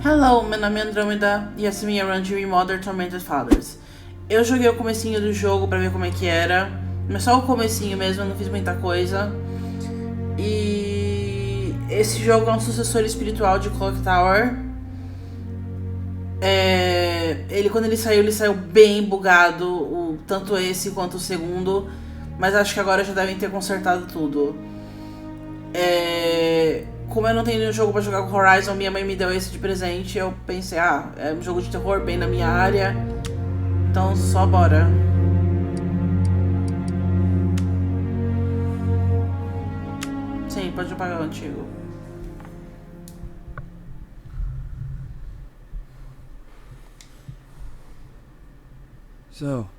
Hello, meu nome é Andrômeda e essa é minha run de Remothered, Tormented Fathers. Eu joguei o comecinho do jogo pra ver como é que era, mas só o comecinho mesmo, eu não fiz muita coisa. E esse jogo é um sucessor espiritual de Clock Tower. Ele, quando ele saiu bem bugado, tanto esse quanto o segundo, mas acho que agora já devem ter consertado tudo. Como eu não tenho nenhum jogo pra jogar com Horizon, minha mãe me deu esse de presente. Eu pensei, é um jogo de terror bem na minha área, então só bora. Sim, pode apagar o antigo. So,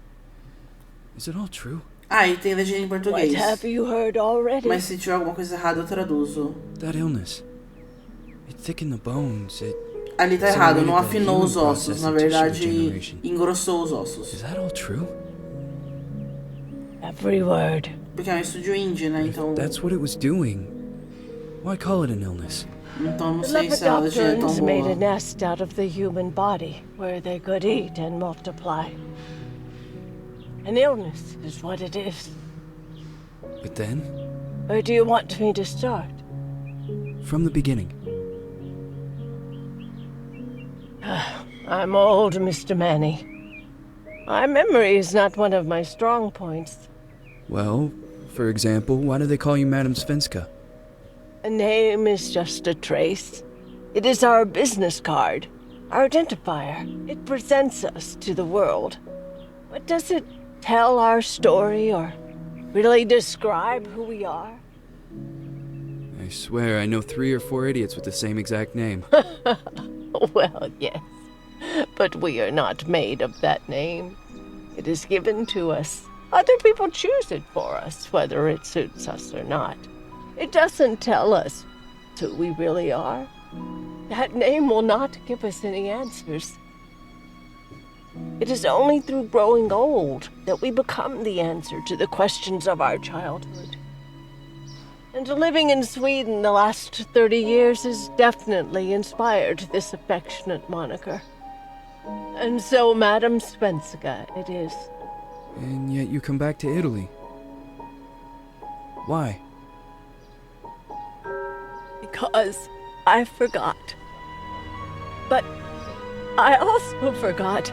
is it all true? E tem legenda em português. What have you heard already? Mas se tiver alguma coisa errada, eu traduzo. That illness. It thickened the bones. Ali tá errado, não afinou os ossos. Na verdade, engrossou os ossos. Is that all true? Every word. Porque é um estúdio indie, né? Então. That's what it was doing. Why call it an illness? Então não The sei se a legenda é tão Lepidopterans made a boa. nest out of the human body where they could eat and multiply. An illness is what it is. But then, Where do you want me to start? from the beginning. I'm old, Mr. Manny. My memory is not one of my strong points. Well, for example, why do they call you Madame Svenska? A name is just a trace. It is our business card, our identifier. It presents us to the world. But does it tell our story or really describe who we are? I swear I know 3 or 4 idiots with the same exact name. Well, yes. But we are not made of that name. It is given to us. Other people choose it for us, whether it suits us or not. It doesn't tell us who we really are. That name will not give us any answers. It is only through growing old that we become the answer to the questions of our childhood. And living in Sweden the last 30 years has definitely inspired this affectionate moniker. And so, Madame Svenska it is. And yet you come back to Italy. Why? Because I forgot. But I also forgot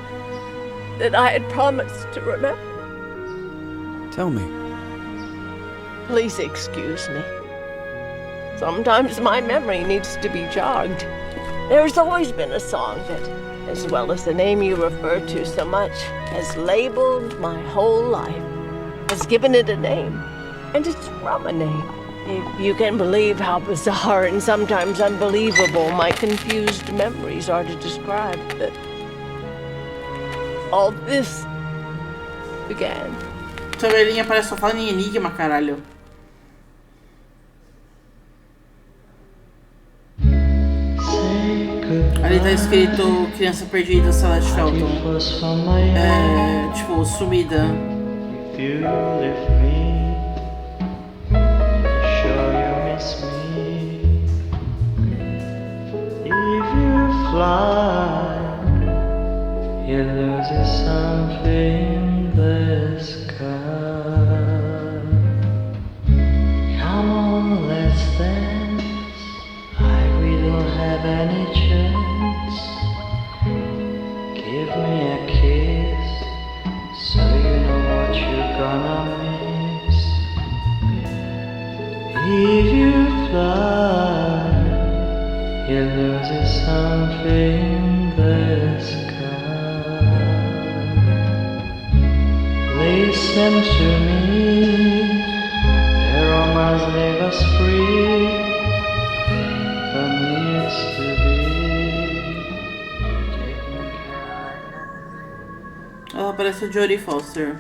that I had promised to remember. Tell me. Please excuse me. Sometimes my memory needs to be jogged. There's always been a song that, as well as the name you refer to so much, has labeled my whole life, has given it a name, and it's from a name. If you can believe how bizarre and sometimes unbelievable my confused memories are to describe that all this began. Essa velhinha parece só falar em enigma, caralho. Ali tá escrito Criança Perdida, Celeste Felton. Tipo, sumida. If you leave me, sure you miss me. If you fly, you lose something in the sky. Come on, let's dance. We don't have any chance. Give me a kiss, so you know what you're gonna miss. If you fly, you lose something in the sky. Listen to me, the romance leave us free. There needs to be taken care of. Ela parece a Jodie Foster.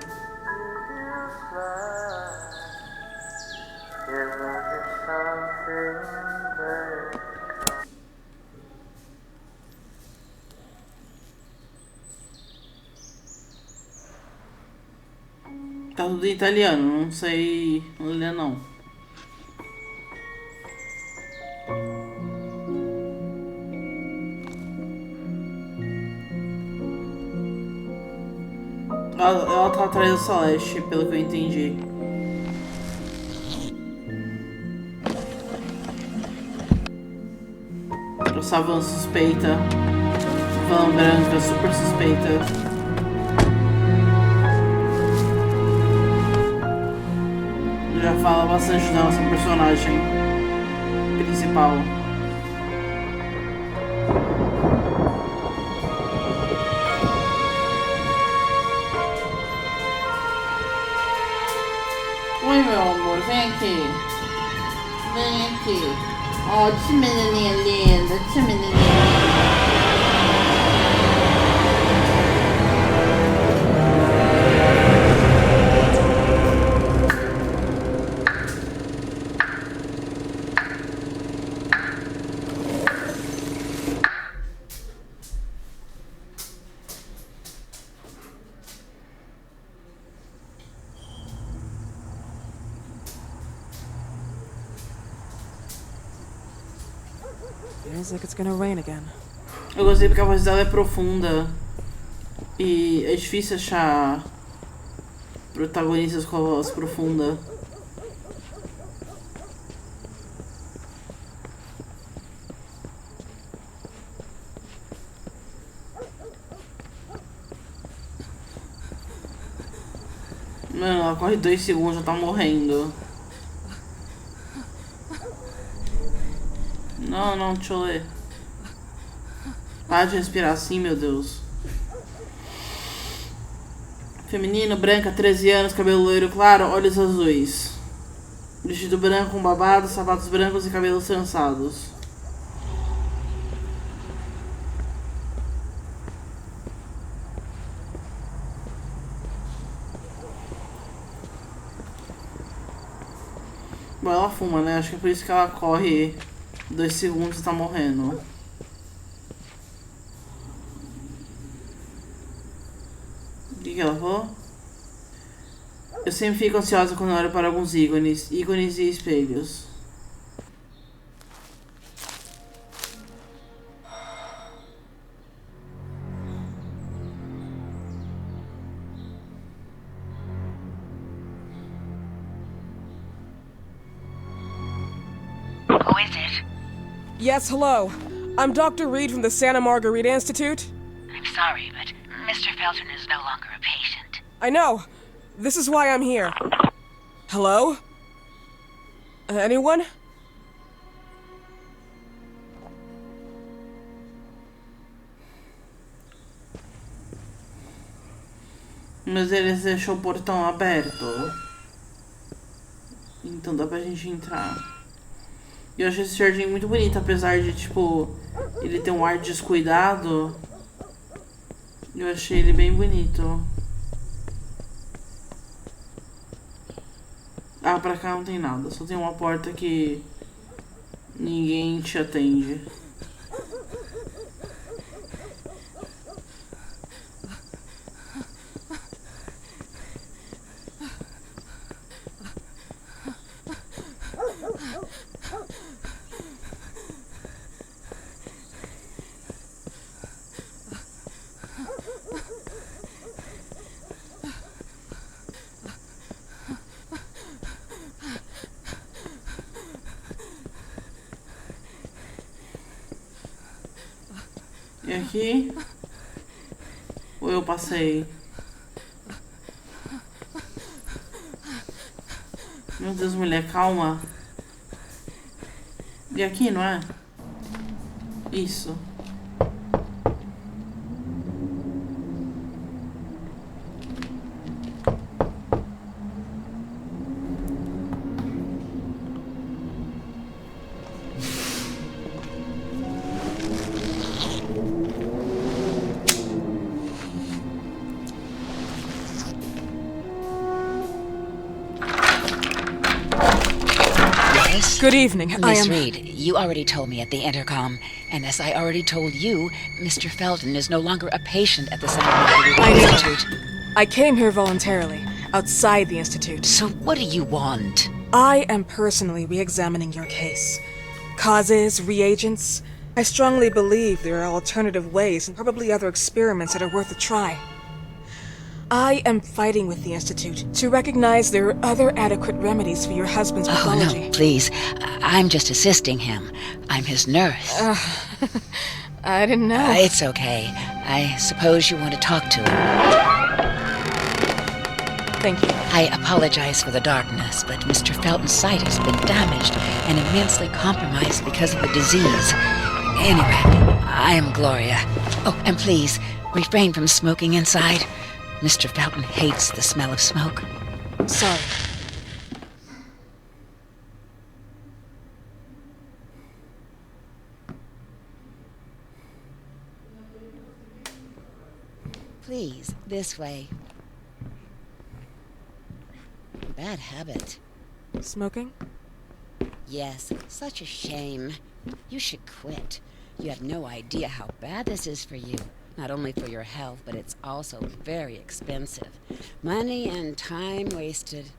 Tá tudo em italiano, não sei ler não. Ela tá atrás da Celeste, pelo que eu entendi. Essa van suspeita. Van branca, super suspeita. Já fala bastante da nossa personagem principal. Oi, meu amor, vem aqui. Vem aqui. Ó, que menininha linda, que menininha linda. Feels like it's gonna rain again. Eu gostei porque a voz dela é profunda. E é difícil achar protagonistas com a voz profunda. Mano, ela corre 2 segundos e já tá morrendo. Não, deixa eu ler. Para de respirar assim, meu Deus. Feminino, branca, 13 anos, cabelo loiro claro, olhos azuis. Vestido branco com babado, sapatos brancos e cabelos trançados. Bom, ela fuma, né? Acho que é por isso que ela corre 2 segundos e tá morrendo. O que ela falou? Eu sempre fico ansiosa quando olho para alguns ícones e espelhos. Who is it? Yes, hello. I'm Dr. Reed from the Santa Margarita Institute. I'm sorry, but Mr. Felton is no longer a patient. I know. This is why I'm here. Hello? Anyone? Mas eles deixou o portão aberto. Então dá pra gente entrar. E eu achei esse jardim muito bonito, apesar de, tipo, ele ter um ar descuidado. Eu achei ele bem bonito. Ah, pra cá não tem nada. Só tem uma porta que ninguém te atende. E aqui? Ou eu passei? Meu Deus, mulher, calma. E aqui, não é? Isso. Good evening. I Miss am... Reed, you already told me at the intercom, and as I already told you, Mr. Felton is no longer a patient at the Santa Margarita I know. Institute. I came here voluntarily, outside the Institute. So what do you want? I am personally re-examining your case. Causes, reagents. I strongly believe there are alternative ways and probably other experiments that are worth a try. I am fighting with the Institute to recognize there are other adequate remedies for your husband's Oh, pathology. no, please. I'm just assisting him. I'm his nurse. I didn't know. It's okay. I suppose you want to talk to him. Thank you. I apologize for the darkness, but Mr. Felton's sight has been damaged and immensely compromised because of the disease. Anyway, I am Gloria. Oh, and please, refrain from smoking inside. Mr. Felton hates the smell of smoke. Sorry. Please, this way. Bad habit. Smoking? Yes, such a shame. You should quit. You have no idea how bad this is for you. Not only for your health, but it's also very expensive. Money and time wasted.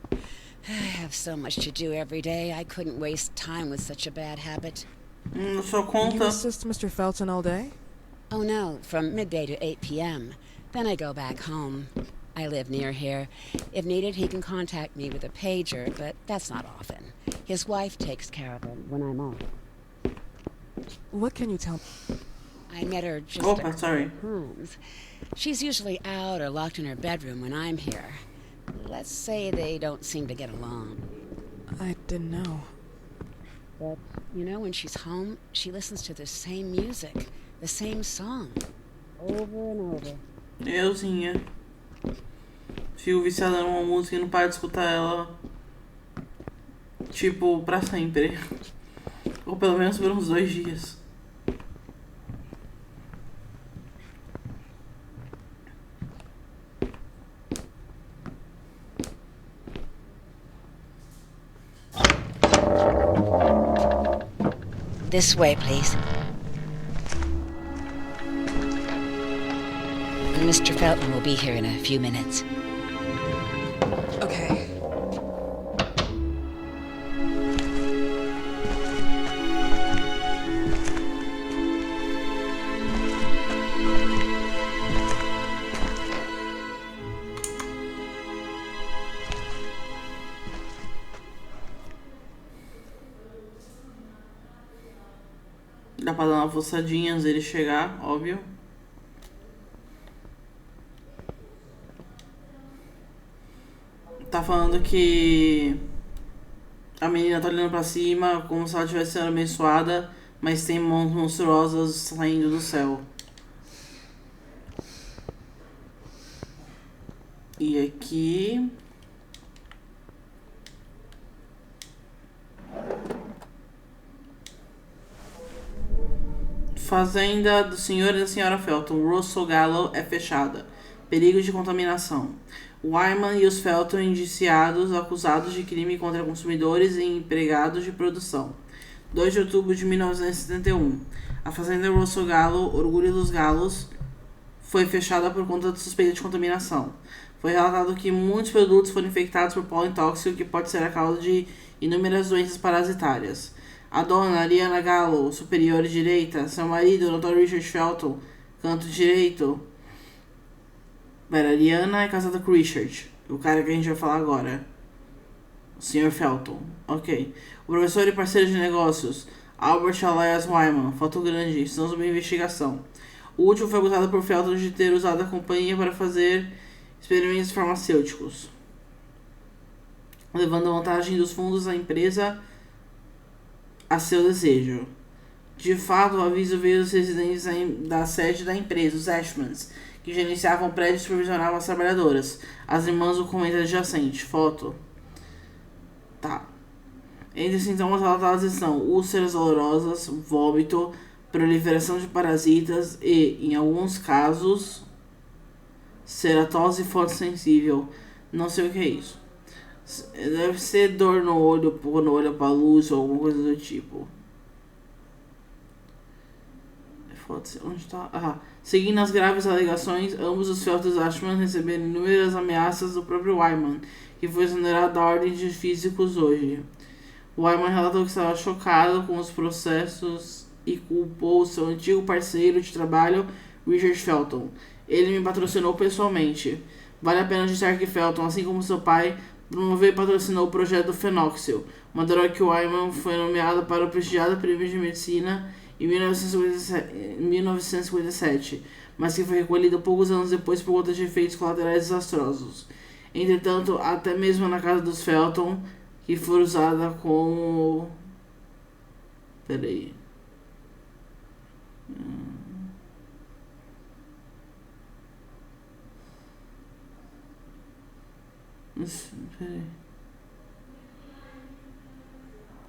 I have so much to do every day. I couldn't waste time with such a bad habit. Sua You conta. assist Mr. Felton all day? Oh no, from midday to 8 p.m. Then I go back home. I live near here. If needed, he can contact me with a pager, but that's not often. His wife takes care of him when I'm off. What can you tell me? I met her just Opa, sorry. times. She's usually out or locked in her bedroom when I'm here. Let's say they don't seem to get along. I didn't know. But, you know, when she's home, she listens to the same music, the same song, over and over. Euzinha. Fico viciada numa música e não paro de escutar ela. Tipo, pra sempre. Ou pelo menos por uns 2 dias. This way, please. Mr. Felton will be here in a few minutes. Okay. Dá pra dar uma forçadinha antes dele chegar, óbvio. Tá falando que a menina tá olhando pra cima como se ela estivesse sendo abençoada, mas tem mãos monstruosas saindo do céu. E aqui... Fazenda do Sr. e da Sra. Felton, Russell Gallo é fechada. Perigo de contaminação. Wyman e os Felton indiciados, acusados de crime contra consumidores e empregados de produção. 2 de outubro de 1971. A Fazenda Russell Gallo, Orgulho dos Galos, foi fechada por conta de suspeita de contaminação. Foi relatado que muitos produtos foram infectados por pólen tóxico que pode ser a causa de inúmeras doenças parasitárias. A dona Ariana Gallo, superior direita, seu marido, o Dr. Richard Felton, canto direito. Pera, Ariana é casada com Richard, o cara que a gente vai falar agora. O Sr. Felton, ok. O professor e parceiro de negócios, Albert Elias Wyman, foto grande, estão sob investigação. O último foi acusado por Felton de ter usado a companhia para fazer experimentos farmacêuticos, levando a vantagem dos fundos da empresa a seu desejo. De fato, o aviso veio dos residentes da sede da empresa, os Ashmans, que gerenciavam o prédio e supervisionavam as trabalhadoras. As irmãs do comentário adjacente. Foto. Tá. Entre os sintomas relatados estão úlceras dolorosas, vômito, proliferação de parasitas e, em alguns casos, ceratose fotossensível. Não sei o que é isso. Deve ser dor no olho, quando olha pra luz ou alguma coisa do tipo. Onde tá? Ah. Seguindo as graves alegações, ambos os Felton Ashman receberam inúmeras ameaças do próprio Wyman, que foi exonerado da ordem de físicos hoje. Wyman relatou que estava chocado com os processos e culpou seu antigo parceiro de trabalho, Richard Felton. Ele me patrocinou pessoalmente. Vale a pena dizer que Felton, assim como seu pai, promoveu e patrocinou o projeto do fenóxilo, uma droga que o Wyman foi nomeado para o prestigiado prêmio de medicina em 1957, mas que foi recolhido poucos anos depois por conta de efeitos colaterais desastrosos. Entretanto, até mesmo na casa dos Felton, que foi usada como... Peraí.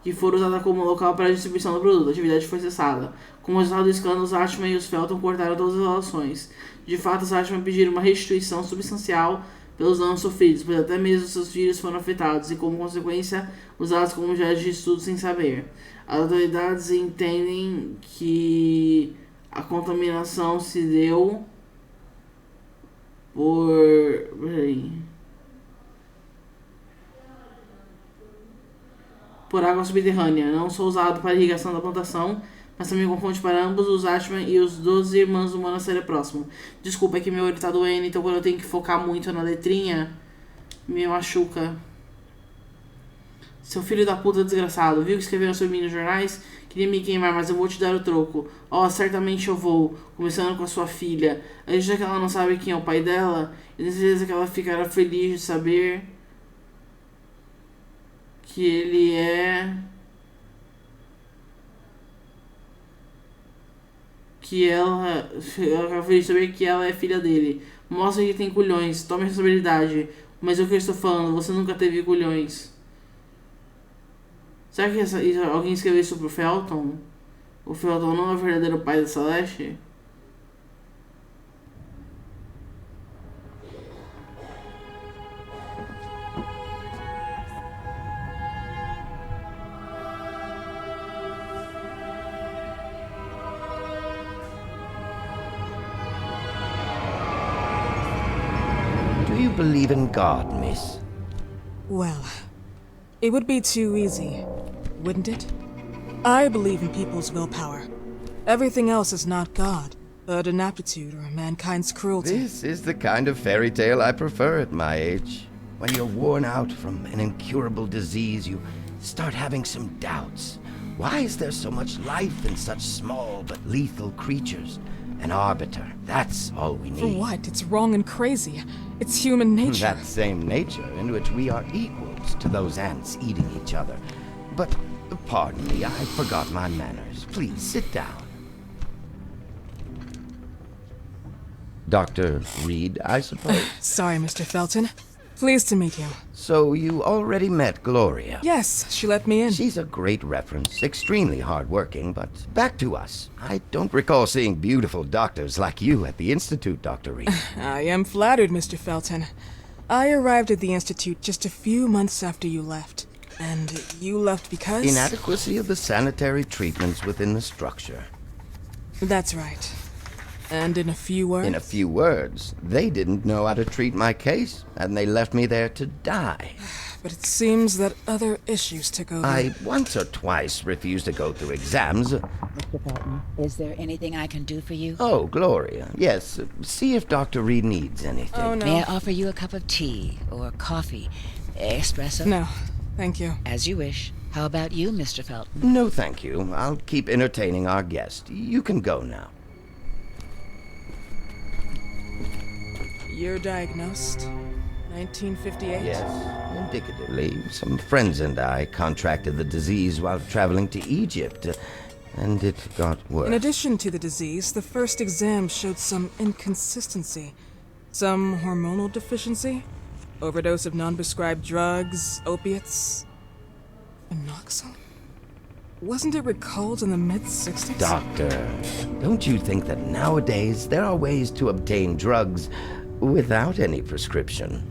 Que foram usada como local para a distribuição do produto. A atividade foi cessada. Como resultado do escândalo, os Ashman e os Felton cortaram todas as relações. De fato, os Ashman pediram uma restituição substancial pelos danos sofridos, pois até mesmo seus filhos foram afetados e, como consequência, usados como objeto de estudo sem saber. As autoridades entendem que a contaminação se deu por água subterrânea, não só usado para a irrigação da plantação, mas também com fonte para ambos os Ashman e os 12 irmãos do monastério próximo. Desculpa, é que meu olho tá doendo, então quando eu tenho que focar muito na letrinha, me machuca. Seu filho da puta desgraçado, viu que escreveram sobre mim nos jornais? Queria me queimar, mas eu vou te dar o troco. Oh, certamente eu vou, começando com a sua filha. A gente já que ela não sabe quem é o pai dela, eu tenho certeza que ela ficará feliz de saber que ele é... que ela feliz de saber que ela é filha dele. Mostra que tem culhões, tome responsabilidade. Mas é o que eu estou falando, você nunca teve culhões. Será que alguém escreveu isso pro Felton? O Felton não é o verdadeiro pai da Celeste? Do you believe in God, miss? Well, it would be too easy, wouldn't it? I believe in people's willpower. Everything else is not God, but an aptitude or mankind's cruelty. This is the kind of fairy tale I prefer at my age. When you're worn out from an incurable disease, you start having some doubts. Why is there so much life in such small but lethal creatures? An arbiter, that's all we need. For what? It's wrong and crazy. It's human nature. That same nature in which we are equals to those ants eating each other. But, pardon me, I forgot my manners. Please, sit down. Dr. Reed, I suppose? Sorry, Mr. Felton. Pleased to meet you. So you already met Gloria? Yes, she let me in. She's a great reference, extremely hardworking, but back to us. I don't recall seeing beautiful doctors like you at the Institute, Dr. Reed. I am flattered, Mr. Felton. I arrived at the Institute just a few months after you left. And you left because? Inadequacy of the sanitary treatments within the structure. That's right. And in a few words? In a few words, they didn't know how to treat my case, and they left me there to die. But it seems that other issues took over. I once or twice refused to go through exams. Mr. Felton, is there anything I can do for you? Oh, Gloria, yes. See if Dr. Reed needs anything. Oh, no. May I offer you a cup of tea or coffee? Espresso? No, thank you. As you wish. How about you, Mr. Felton? No, thank you. I'll keep entertaining our guest. You can go now. You're diagnosed? 1958? Yes, indicatively. Some friends and I contracted the disease while traveling to Egypt, and it got worse. In addition to the disease, the first exam showed some inconsistency. Some hormonal deficiency? Overdose of non-prescribed drugs, opiates? Anoxyl? Wasn't it recalled in the mid-60s? Doctor, don't you think that nowadays there are ways to obtain drugs without any prescription?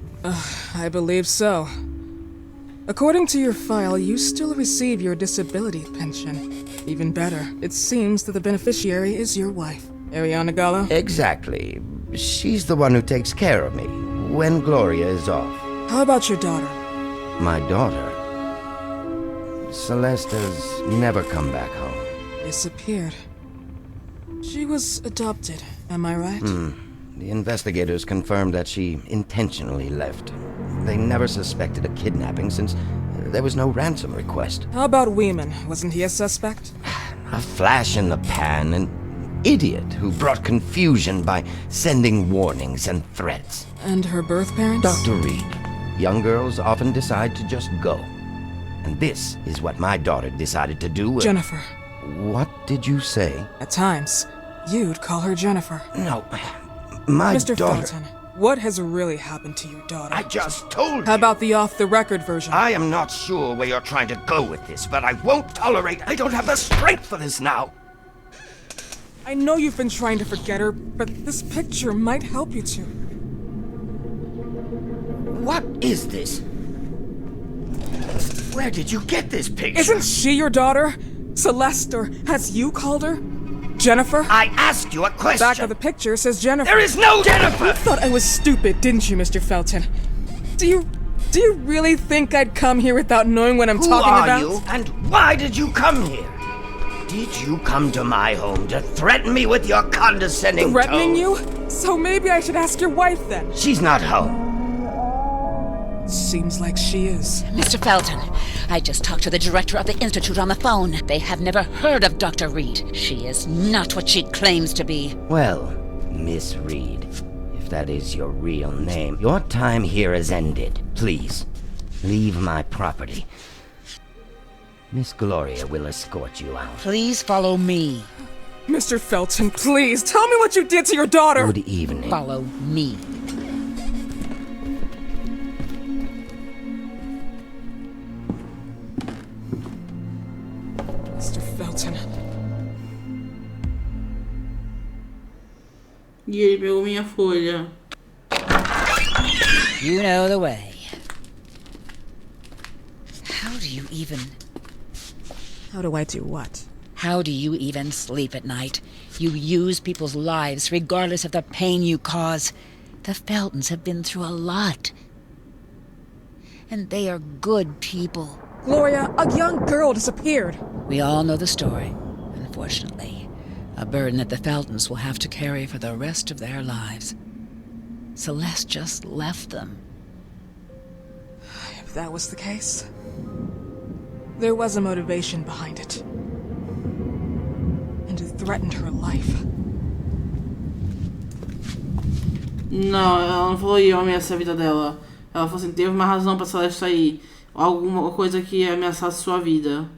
I believe so. According to your file, you still receive your disability pension. Even better, it seems that the beneficiary is your wife, Ariana Gallo. Exactly. She's the one who takes care of me when Gloria is off. How about your daughter? My daughter? Celeste has never come back home. Disappeared. She was adopted, am I right? The investigators confirmed that she intentionally left. They never suspected a kidnapping since there was no ransom request. How about Weeman? Wasn't he a suspect? A flash in the pan, an idiot who brought confusion by sending warnings and threats. And her birth parents? Dr. Reed, young girls often decide to just go. And this is what my daughter decided to do. Jennifer. What did you say? At times, you'd call her Jennifer. No, my Mr. daughter... Felton, what has really happened to your daughter? I just told you. How about the off-the-record version? I am not sure where you're trying to go with this, but I won't tolerate... I don't have the strength for this now. I know you've been trying to forget her, but this picture might help you to. What is this? Where did you get this picture? Isn't she your daughter? Celeste, or has you called her? Jennifer? I asked you a question. Back of the picture says Jennifer. There is no Jennifer! You thought I was stupid, didn't you, Mr. Felton? Do you really think I'd come here without knowing what I'm talking about? Who are you, and why did you come here? Did you come to my home to threaten me with your condescending Threatening tone? you? So maybe I should ask your wife then. She's not home. Seems like she is. Mr. Felton, I just talked to the director of the Institute on the phone. They have never heard of Dr. Reed. She is not what she claims to be. Well, Miss Reed, if that is your real name, your time here has ended. Please, leave my property. Miss Gloria will escort you out. Please follow me. Mr. Felton, please, tell me what you did to your daughter! Good evening. Follow me. Mr. Felton. E ele pegou minha folha. You know the way. How do you even... How do I do what? How do you even sleep at night? You use people's lives regardless of the pain you cause. The Feltons have been through a lot. And they are good people. Gloria, a young girl disappeared. We all know the story, unfortunately. A burden that the Feltons will have to carry for the rest of their lives. Celeste just left them. If that was the case, there was a motivation behind it. And it threatened her life. Não, ela não falou eu ameaçar a vida dela. Ela falou assim, teve uma razão pra Celeste sair. Alguma coisa que ameaçasse sua vida.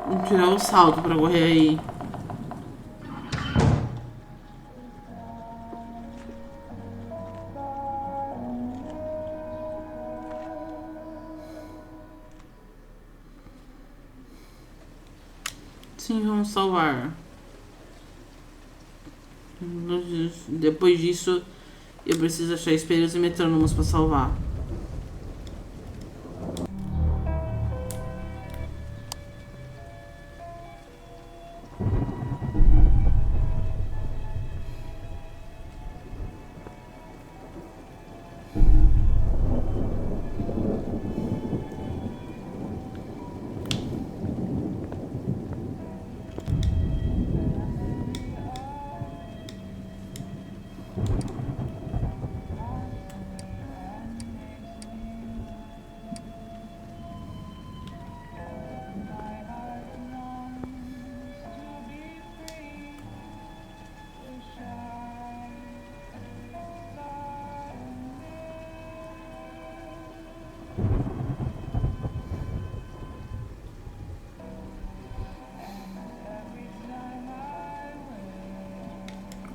Vou tirar o salto pra correr aí. Sim, vamos salvar. Depois disso, eu preciso achar espelhos e metrônomos pra salvar.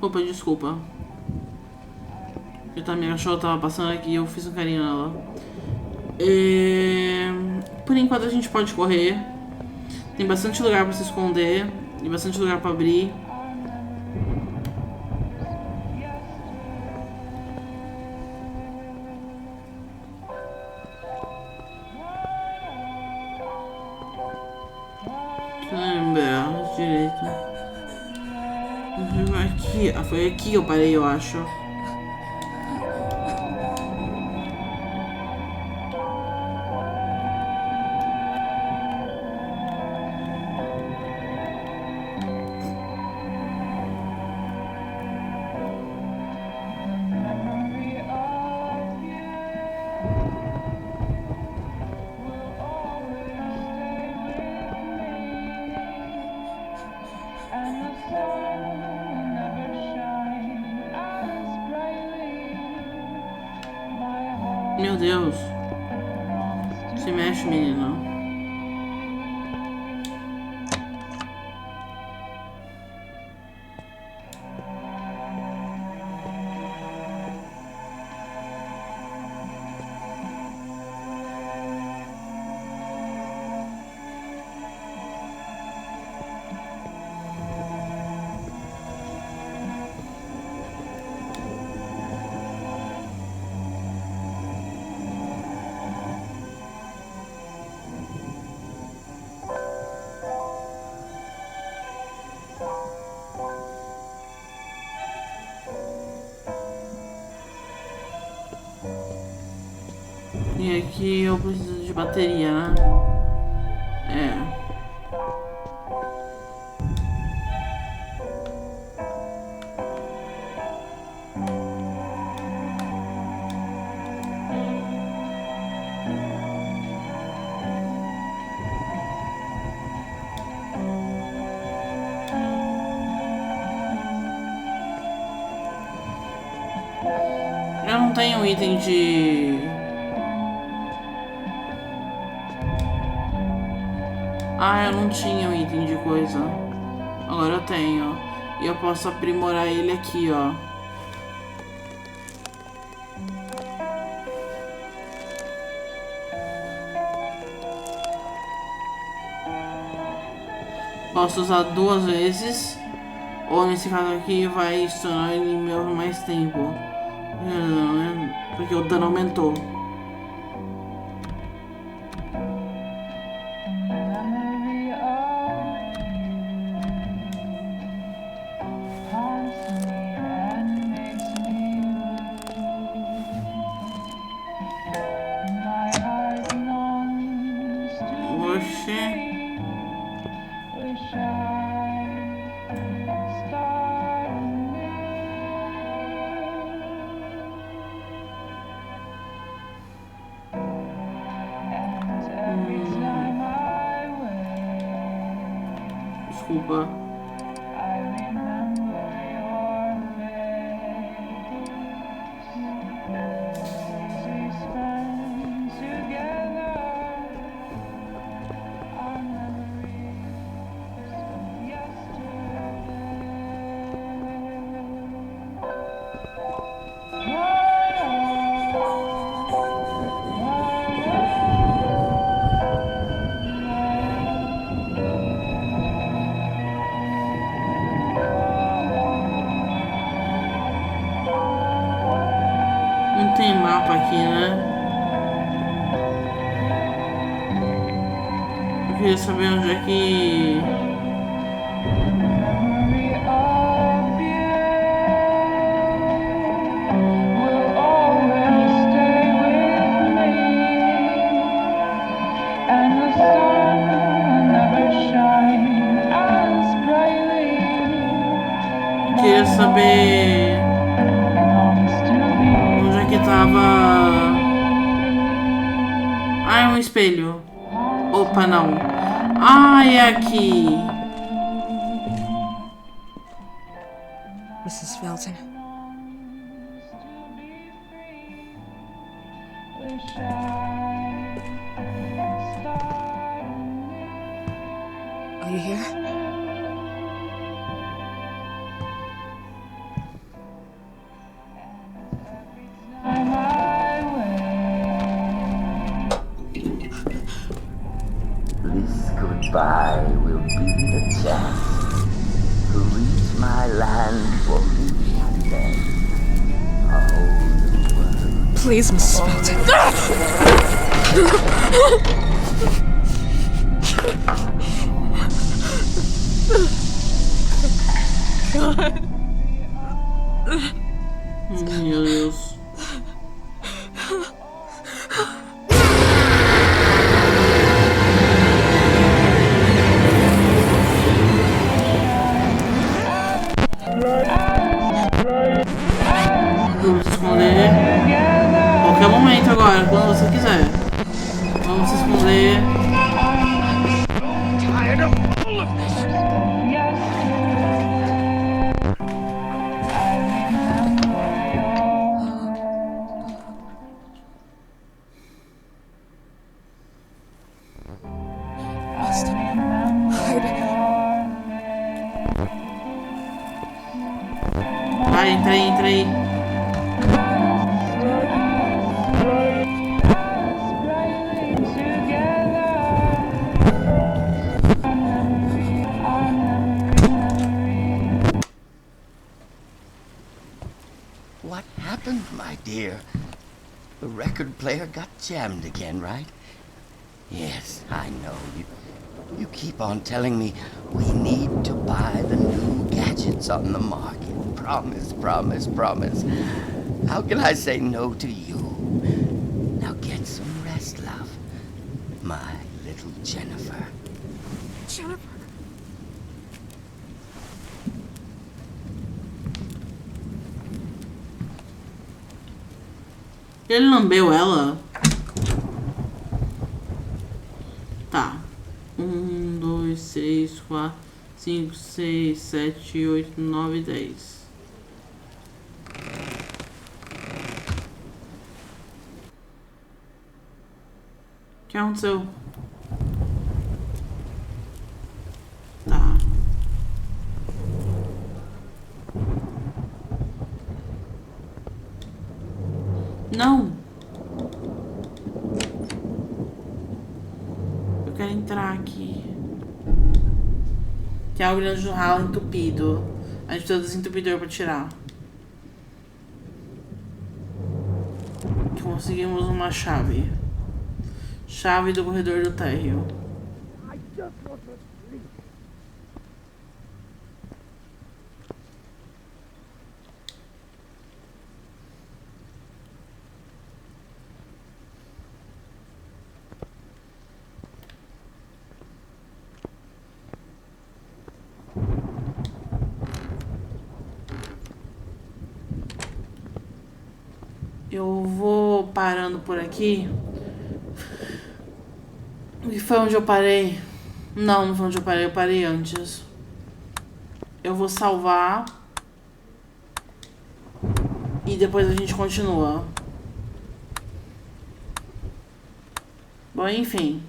Opa, desculpa. Porque minha cachorra tava passando aqui e eu fiz um carinho nela. Por enquanto a gente pode correr. Tem bastante lugar pra se esconder. E bastante lugar pra abrir. Lembra direito. Aqui, foi aqui que eu parei, eu acho. Meu Deus. Se mexe, menina. E aqui eu preciso de bateria, né? É. Eu não tenho item de... Ah, eu não tinha um item de coisa. Agora eu tenho. E eu posso aprimorar ele aqui, ó. Posso usar 2 vezes. Ou nesse caso aqui vai estourar ele por mais tempo. Porque o dano aumentou. Oxê. Desculpa. Não tem mapa aqui, né? Eu queria saber onde é que... Queria saber onde é que tava. Ah, é um espelho. Opa, não. Ah, é aqui. Mrs. Felton. Are you here? Goodbye will be the chance to reach my land for me then. A whole new world. Please, Mrs. Felton. Meu Deus. Vamos se esconder. Qualquer momento agora, quando você quiser. Vamos se esconder. Must hide. Vai, entra aí, entra aí. What happened, my dear? The record player got jammed again, right? Yes, I know. You keep on telling me we need to buy the new gadgets on the market. Promise, promise, promise. How can I say no to you? Now get some rest, love. My little Jennifer. Jennifer. Ele lambeu ela? Tá. 1, 2, 3, 4, 5, 6, 7, 8, 9, 10. O que aconteceu? Tá. Não! Eu quero entrar aqui. Tem algo dentro do ralo entupido. A gente precisa do desentupidor pra tirar. Conseguimos uma chave. Chave do corredor do térreo. Eu vou parando por aqui. E foi onde eu parei? Não, não foi onde eu parei antes. Eu vou salvar. E depois a gente continua. Bom, enfim.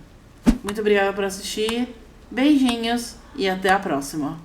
Muito obrigada por assistir. Beijinhos e até a próxima.